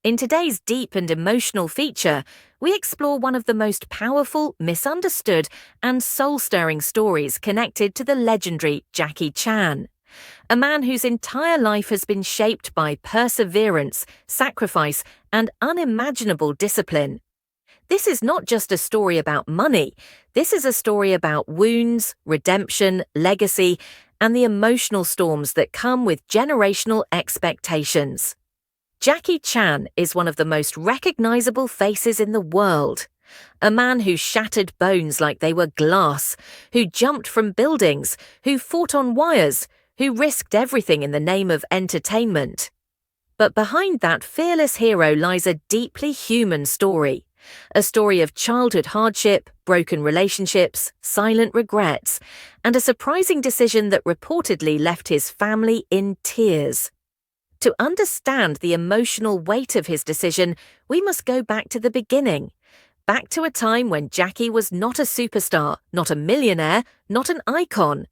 In today's deep and emotional feature, we explore one of the most powerful, misunderstood, and soul-stirring stories connected to the legendary Jackie Chan, a man whose entire life has been shaped by perseverance, sacrifice, and unimaginable discipline. This is not just a story about money, this is a story about wounds, redemption, legacy, and the emotional storms that come with generational expectations. Jackie Chan is one of the most recognizable faces in the world. A man who shattered bones like they were glass, who jumped from buildings, who fought on wires, who risked everything in the name of entertainment. But behind that fearless hero lies a deeply human story. A story of childhood hardship, broken relationships, silent regrets, and a surprising decision that reportedly left his family in tears. To understand the emotional weight of his decision, we must go back to the beginning. Back to a time when Jackie was not a superstar, not a millionaire, not an icon,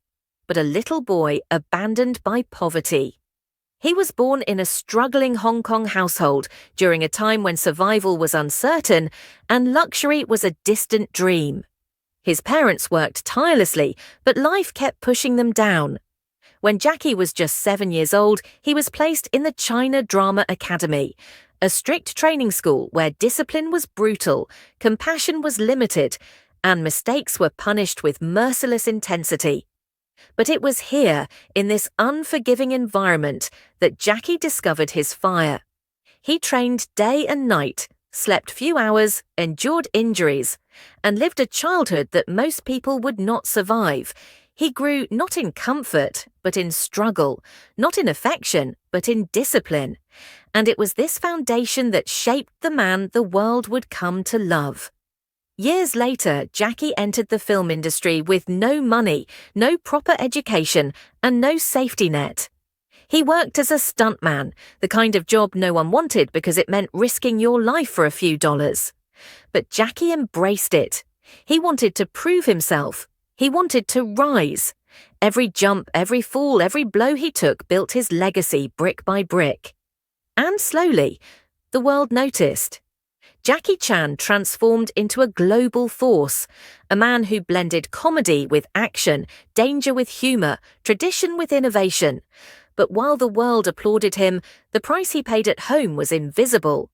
but a little boy abandoned by poverty. He was born in a struggling Hong Kong household during a time when survival was uncertain and luxury was a distant dream. His parents worked tirelessly, but life kept pushing them down. When Jackie was just 7 years old, he was placed in the China Drama Academy, a strict training school where discipline was brutal, compassion was limited, and mistakes were punished with merciless intensity. But it was here, in this unforgiving environment, that Jackie discovered his fire. He trained day and night, slept few hours, endured injuries, and lived a childhood that most people would not survive. He grew not in comfort, but in struggle, not in affection, but in discipline. And it was this foundation that shaped the man the world would come to love. Years later, Jackie entered the film industry with no money, no proper education, and no safety net. He worked as a stuntman, the kind of job no one wanted because it meant risking your life for a few dollars. But Jackie embraced it. He wanted to prove himself. He wanted to rise. Every jump, every fall, every blow he took built his legacy brick by brick. And slowly, the world noticed. Jackie Chan transformed into a global force, a man who blended comedy with action, danger with humor, tradition with innovation. But while the world applauded him, the price he paid at home was invisible.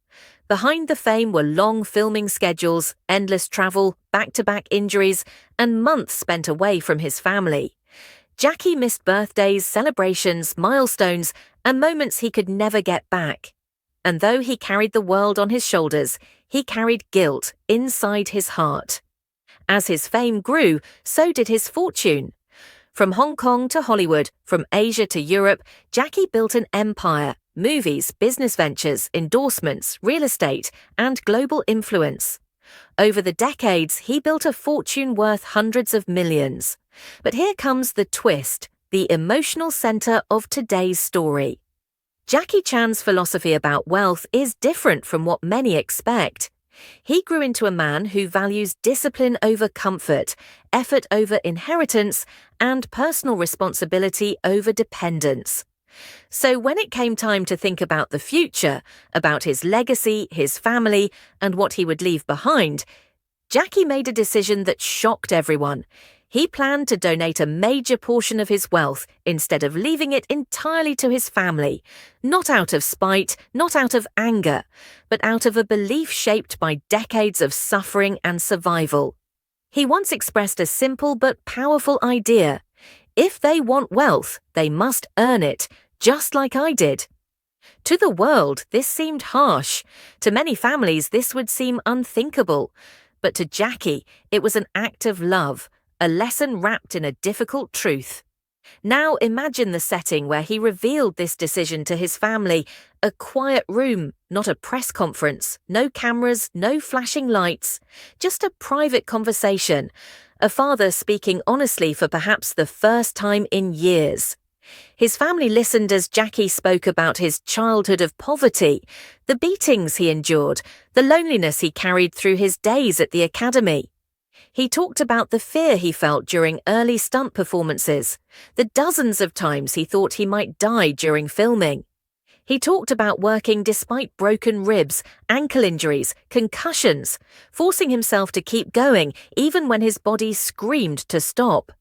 Behind the fame were long filming schedules, endless travel, back-to-back injuries, and months spent away from his family. Jackie missed birthdays, celebrations, milestones, and moments he could never get back. And though he carried the world on his shoulders, he carried guilt inside his heart. As his fame grew, so did his fortune. From Hong Kong to Hollywood, from Asia to Europe, Jackie built an empire. Movies, business ventures, endorsements, real estate, and global influence. Over the decades, he built a fortune worth hundreds of millions. But here comes the twist, the emotional center of today's story. Jackie Chan's philosophy about wealth is different from what many expect. He grew into a man who values discipline over comfort, effort over inheritance, and personal responsibility over dependence. So when it came time to think about the future, about his legacy, his family, and what he would leave behind, Jackie made a decision that shocked everyone. He planned to donate a major portion of his wealth instead of leaving it entirely to his family, not out of spite, not out of anger, but out of a belief shaped by decades of suffering and survival. He once expressed a simple but powerful idea. If they want wealth, they must earn it, just like I did. To the world, this seemed harsh. To many families, this would seem unthinkable. But to Jackie, it was an act of love, a lesson wrapped in a difficult truth. Now imagine the setting where he revealed this decision to his family, a quiet room, not a press conference, no cameras, no flashing lights, just a private conversation, a father speaking honestly for perhaps the first time in years. His family listened as Jackie spoke about his childhood of poverty, the beatings he endured, the loneliness he carried through his days at the academy. He talked about the fear he felt during early stunt performances, the dozens of times he thought he might die during filming. He talked about working despite broken ribs, ankle injuries, concussions, forcing himself to keep going even when his body screamed to stop.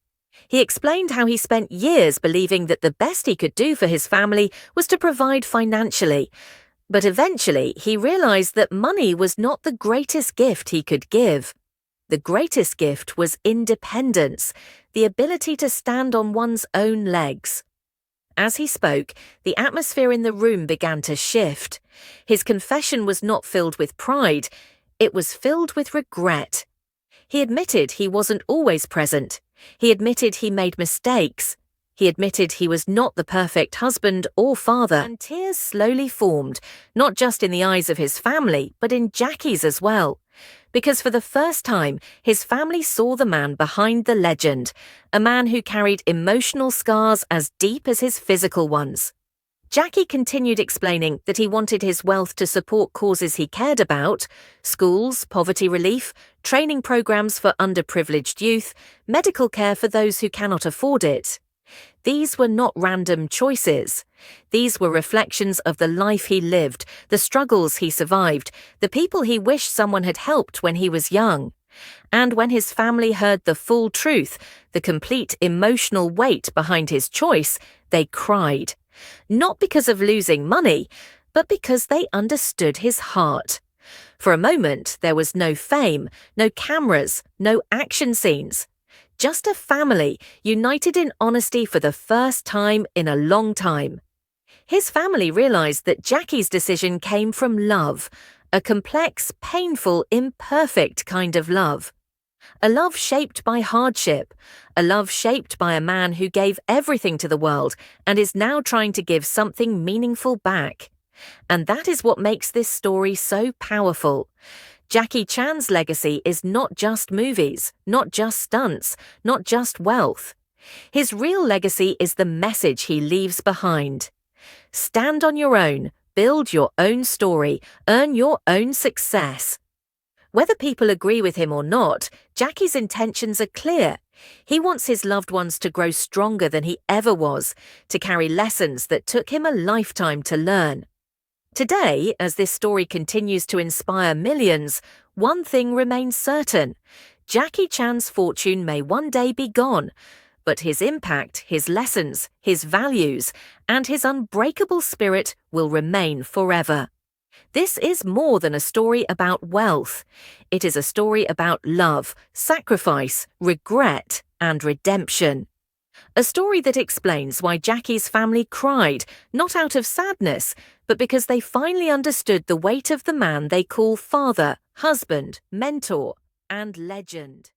He explained how he spent years believing that the best he could do for his family was to provide financially, but eventually he realized that money was not the greatest gift he could give. The greatest gift was independence, the ability to stand on one's own legs. As he spoke, the atmosphere in the room began to shift. His confession was not filled with pride, it was filled with regret. He admitted he wasn't always present. He admitted he made mistakes. He admitted he was not the perfect husband or father, and tears slowly formed, not just in the eyes of his family, but in Jackie's as well. Because for the first time, his family saw the man behind the legend, a man who carried emotional scars as deep as his physical ones. Jackie continued explaining that he wanted his wealth to support causes he cared about: schools, poverty relief, training programs for underprivileged youth, medical care for those who cannot afford it. These were not random choices. These were reflections of the life he lived, the struggles he survived, the people he wished someone had helped when he was young. And when his family heard the full truth, the complete emotional weight behind his choice, they cried. Not because of losing money, but because they understood his heart. For a moment, there was no fame, no cameras, no action scenes. Just a family united in honesty for the first time in a long time. His family realized that Jackie's decision came from love, a complex, painful, imperfect kind of love. A love shaped by hardship, a love shaped by a man who gave everything to the world and is now trying to give something meaningful back. And that is what makes this story so powerful. Jackie Chan's legacy is not just movies, not just stunts, not just wealth. His real legacy is the message he leaves behind. Stand on your own, build your own story, earn your own success. Whether people agree with him or not, Jackie's intentions are clear. He wants his loved ones to grow stronger than he ever was, to carry lessons that took him a lifetime to learn. Today, as this story continues to inspire millions, one thing remains certain: Jackie Chan's fortune may one day be gone, but his impact, his lessons, his values, and his unbreakable spirit will remain forever. This is more than a story about wealth. It is a story about love, sacrifice, regret, and redemption. A story that explains why Jackie's family cried, not out of sadness, but because they finally understood the weight of the man they call father, husband, mentor, and legend.